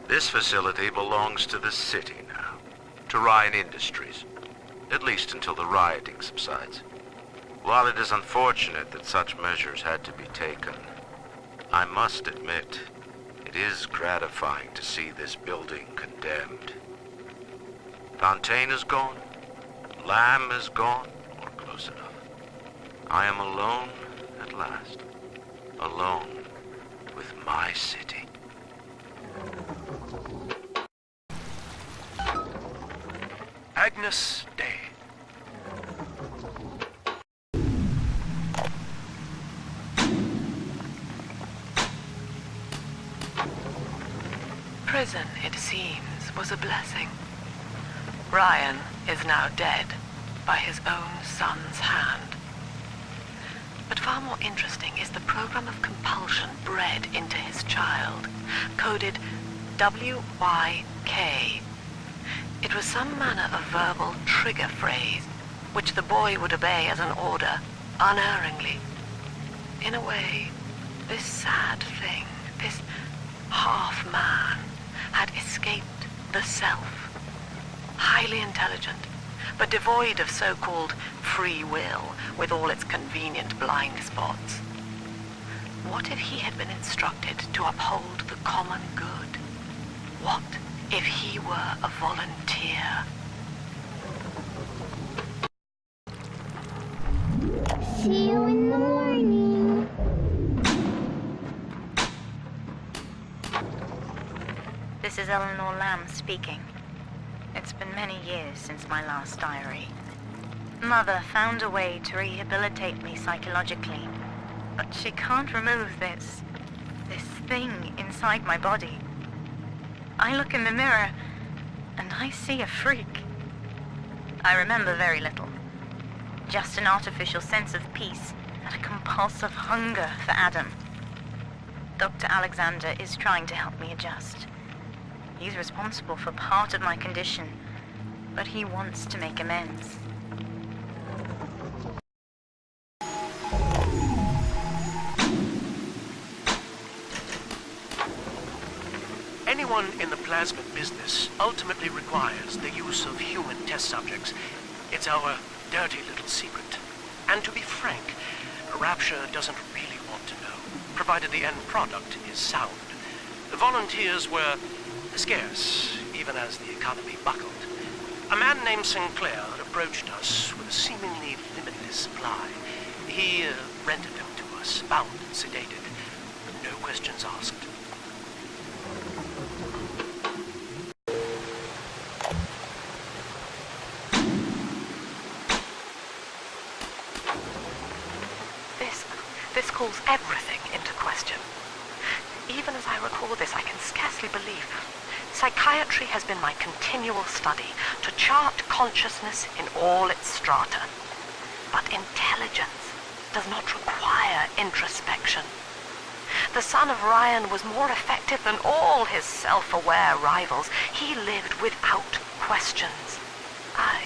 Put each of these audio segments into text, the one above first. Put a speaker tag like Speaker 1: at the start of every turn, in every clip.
Speaker 1: This facility belongs to the city now, to Ryan Industries, at least until the rioting subsides. While it is unfortunate that such measures had to be taken, I must admit, it is gratifying to see this building condemned. Fontaine is gone, Lamb is gone, or close enough. I am alone at last, alone with my city.
Speaker 2: Agnus Dei.
Speaker 3: Prison, it seems, was a blessing. Ryan is now dead by his own son's hand. But far more interesting is the program of compulsion bred into his child, coded WYK. It was some manner of verbal trigger phrase, which the boy would obey as an order, unerringly. In a way, this sad thing, this half-man, had escaped the self. Highly intelligent, but devoid of so-called free will, with all its convenient blind spots. What if he had been instructed to uphold the common good? What if he were a volunteer?
Speaker 4: See you in the morning.
Speaker 5: This is Eleanor Lamb speaking. It's been many years since my last diary. Mother found a way to rehabilitate me psychologically, but she can't remove this thing inside my body. I look in the mirror, and I see a freak. I remember very little. Just an artificial sense of peace and a compulsive hunger for Adam. Dr. Alexander is trying to help me adjust. He's responsible for part of my condition, but he wants to make amends.
Speaker 2: Anyone in the plasmid business ultimately requires the use of human test subjects. It's our dirty little secret. And to be frank, Rapture doesn't really want to know, provided the end product is sound. The volunteers were scarce, even as the economy buckled. A man named Sinclair approached us with a seemingly limitless supply. He rented them to us, bound and sedated. No questions asked.
Speaker 3: This calls everything into question. Even as I record this, I can scarcely believe. Psychiatry has been my continual study to chart consciousness in all its strata. But intelligence does not require introspection. The son of Ryan was more effective than all his self-aware rivals. He lived without questions. I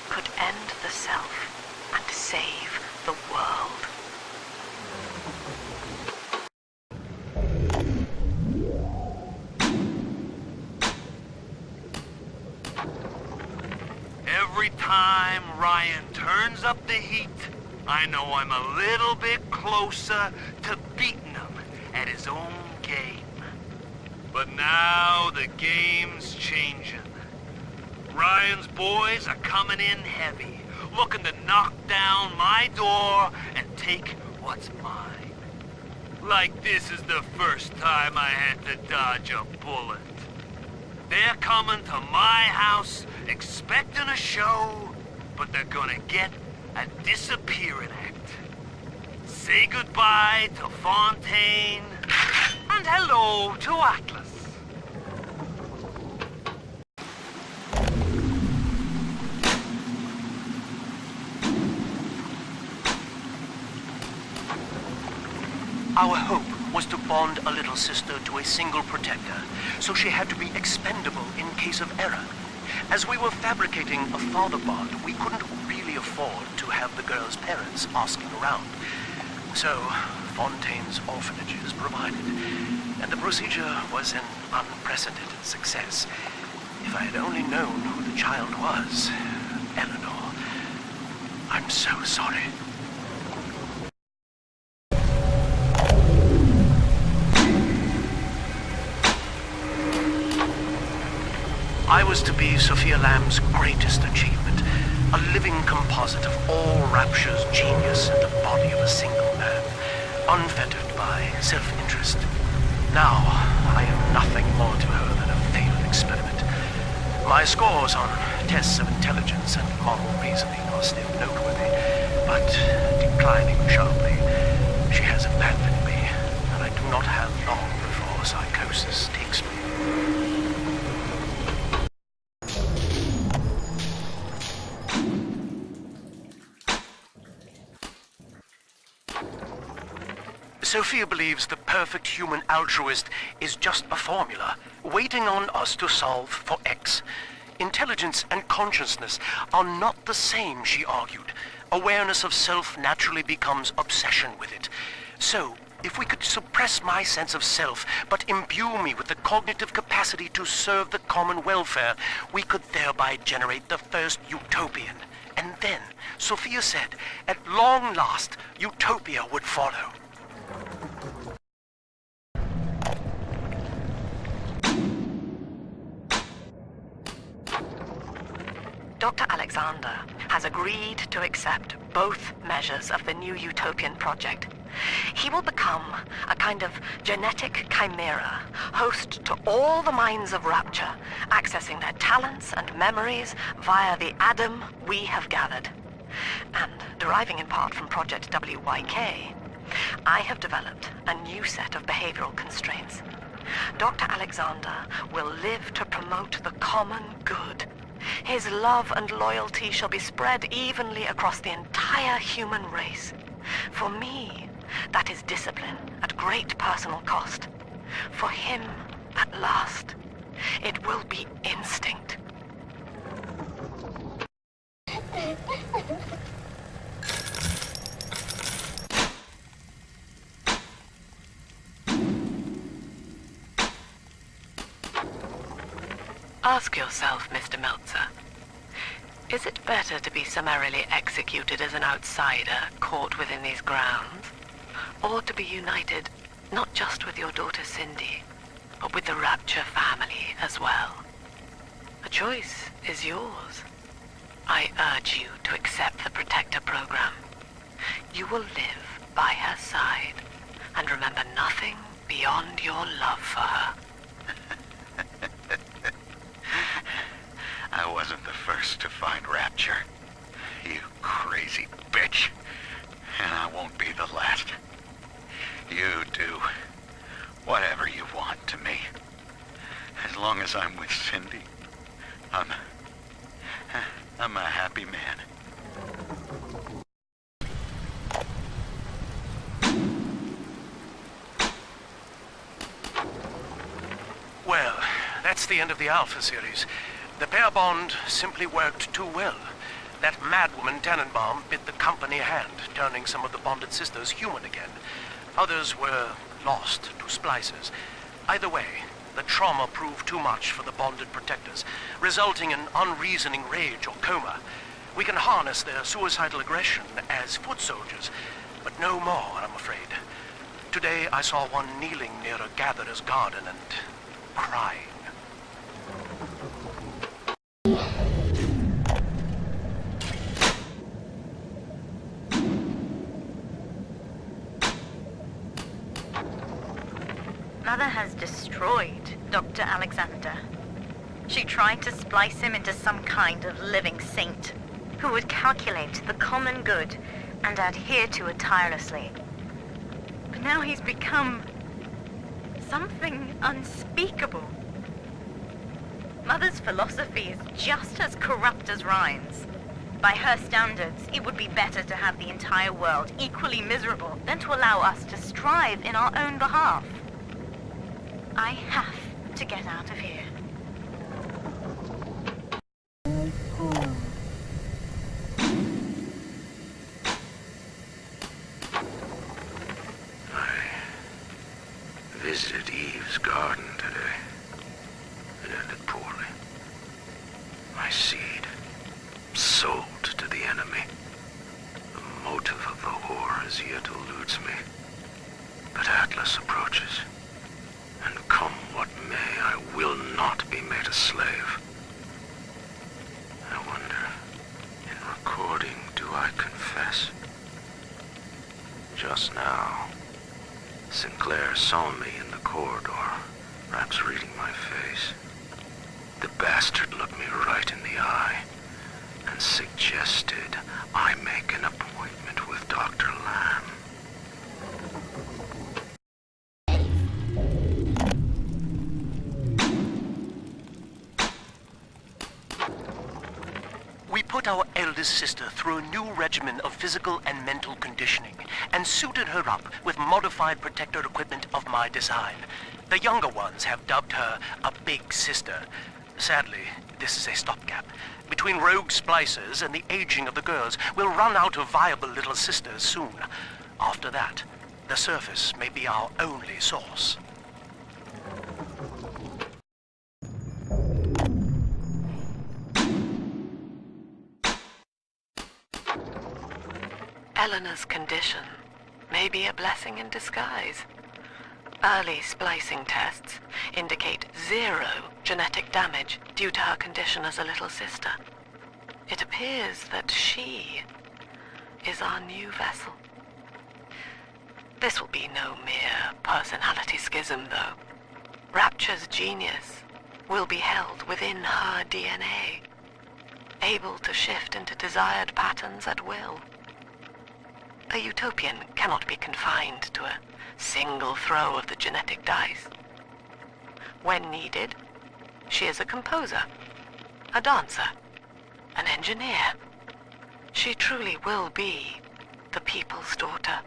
Speaker 3: could end the self and save the world.
Speaker 6: Every time Ryan turns up the heat, I know I'm a little bit closer to beating him at his own game. But now the game's changing. Ryan's boys are coming in heavy, looking to knock down my door and take what's mine. Like this is the first time I had to dodge a bullet. They're coming to my house expecting a show, but they're gonna get a disappearing act. Say goodbye to Fontaine, and hello to Atlas.
Speaker 2: Our hope was to bond a little sister to a single protector, so she had to be expendable in case of error. As we were fabricating a father bond, we couldn't really afford to have the girl's parents asking around. So, Fontaine's orphanages provided, and the procedure was an unprecedented success. If I had only known who the child was, Eleanor, I'm so sorry. I was to be Sofia Lamb's greatest achievement, a living composite of all Rapture's genius and the body of a single man, unfettered by self-interest. Now, I am nothing more to her than a failed experiment. My scores on tests of intelligence and moral reasoning are still noteworthy, but declining sharply. She has abandoned me, and I do not have long before psychosis takes me. Sophia believes the perfect human altruist is just a formula, waiting on us to solve for X. Intelligence and consciousness are not the same, she argued. Awareness of self naturally becomes obsession with it. So, if we could suppress my sense of self, but imbue me with the cognitive capacity to serve the common welfare, we could thereby generate the first utopian. And then, Sophia said, at long last, utopia would follow.
Speaker 3: Dr. Alexander has agreed to accept both measures of the new utopian project. He will become a kind of genetic chimera, host to all the minds of Rapture, accessing their talents and memories via the Adam we have gathered. And deriving in part from Project WYK, I have developed a new set of behavioral constraints. Dr. Alexander will live to promote the common good. His love and loyalty shall be spread evenly across the entire human race. For me, that is discipline at great personal cost. For him, at last, it will be instinct. Ask yourself, Mr. Meltzer, is it better to be summarily executed as an outsider caught within these grounds, or to be united not just with your daughter Cindy, but with the Rapture family as well? The choice is yours. I urge you to accept the Protector program. You will live by her side and remember nothing beyond your love for her.
Speaker 7: I wasn't the first to find Rapture, you crazy bitch. And I won't be the last. You do whatever you want to me. As long as I'm with Cindy, I'm a happy man.
Speaker 2: Well, that's the end of the Alpha series. The pair bond simply worked too well. That madwoman Tannenbaum bit the company hand, turning some of the bonded sisters human again. Others were lost to splicers. Either way, the trauma proved too much for the bonded protectors, resulting in unreasoning rage or coma. We can harness their suicidal aggression as foot soldiers, but no more, I'm afraid. Today I saw one kneeling near a gatherer's garden and crying.
Speaker 5: Mother has destroyed Dr. Alexander. She tried to splice him into some kind of living saint who would calculate the common good and adhere to it tirelessly. But now he's become something unspeakable. Mother's philosophy is just as corrupt as Ryan's. By her standards, it would be better to have the entire world equally miserable than to allow us to strive in our own behalf. I have to get out of here.
Speaker 1: visited Eve's garden today. It ended poorly. My seed, sold to the enemy. The motive of the whore as yet eludes me. But Atlas approaches, and come what may, I will not be made a slave. I wonder, in recording, do I confess? Just now, Sinclair saw me in the corridor, perhaps reading my face. The bastard looked me right in the eye and suggested I make an appointment with Dr. Lamb.
Speaker 2: We put our eldest sister through a new regimen of physical and mental conditioning and suited her up with modified protector equipment of my design. The younger ones have dubbed her a big sister. Sadly, this is a stopgap. Between rogue splicers and the aging of the girls, we'll run out of viable little sisters soon. After that, the surface may be our only source.
Speaker 3: Eleanor's condition may be a blessing in disguise. Early splicing tests indicate 0 genetic damage due to her condition as a little sister. It appears that she is our new vessel. This will be no mere personality schism, though. Rapture's genius will be held within her DNA, able to shift into desired patterns at will. A utopian cannot be confined to a single throw of the genetic dice. When needed, she is a composer, a dancer, an engineer. She truly will be the people's daughter.